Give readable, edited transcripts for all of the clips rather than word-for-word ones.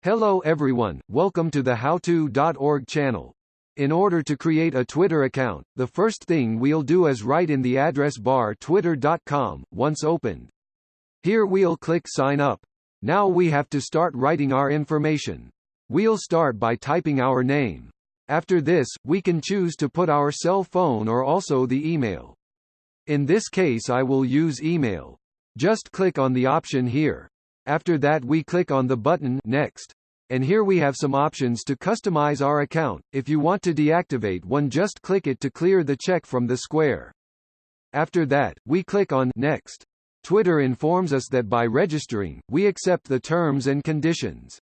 Hello everyone, welcome to the howto.org channel. In order to create a Twitter account, the first thing we'll do is write in the address bar twitter.com, once opened. Here we'll click sign up. Now we have to start writing our information. We'll start by typing our name. After this, we can choose to put our cell phone or also the email. In this case I will use email. Just click on the option here. After that we click on the button Next. And here we have some options to customize our account. If you want to deactivate one, just click it to clear the check from the square. After that, we click on Next. Twitter informs us that by registering, we accept the terms and conditions.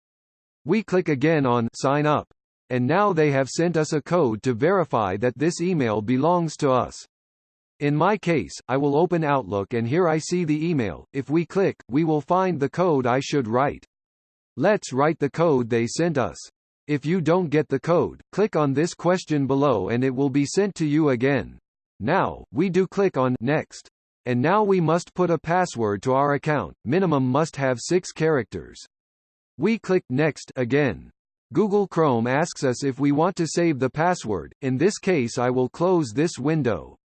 We click again on Sign Up. And now they have sent us a code to verify that this email belongs to us. In my case, I will open Outlook and here I see the email. If we click, we will find the code I should write. Let's write the code they sent us. If you don't get the code, click on this question below and it will be sent to you again. Now, we do click on Next. And now we must put a password to our account. Minimum must have 6 characters. We click Next again. Google Chrome asks us if we want to save the password. In this case I will close this window.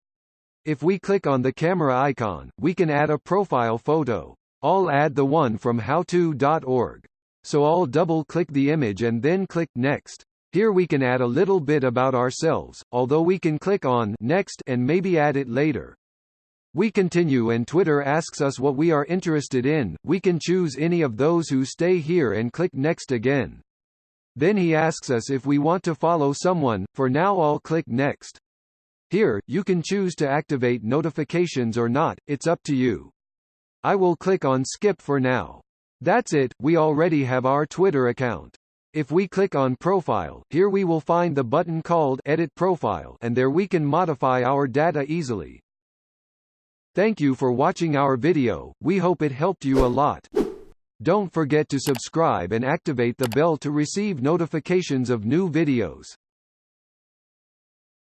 If we click on the camera icon, we can add a profile photo. I'll add the one from howto.org. So I'll double-click the image and then click Next. Here we can add a little bit about ourselves, although we can click on Next and maybe add it later. We continue and Twitter asks us what we are interested in. We can choose any of those who stay here and click Next again. Then he asks us if we want to follow someone. For now I'll click Next. Here, you can choose to activate notifications or not, it's up to you. I will click on Skip for now. That's it, we already have our Twitter account. If we click on Profile, here we will find the button called Edit Profile and there we can modify our data easily. Thank you for watching our video, we hope it helped you a lot. Don't forget to subscribe and activate the bell to receive notifications of new videos.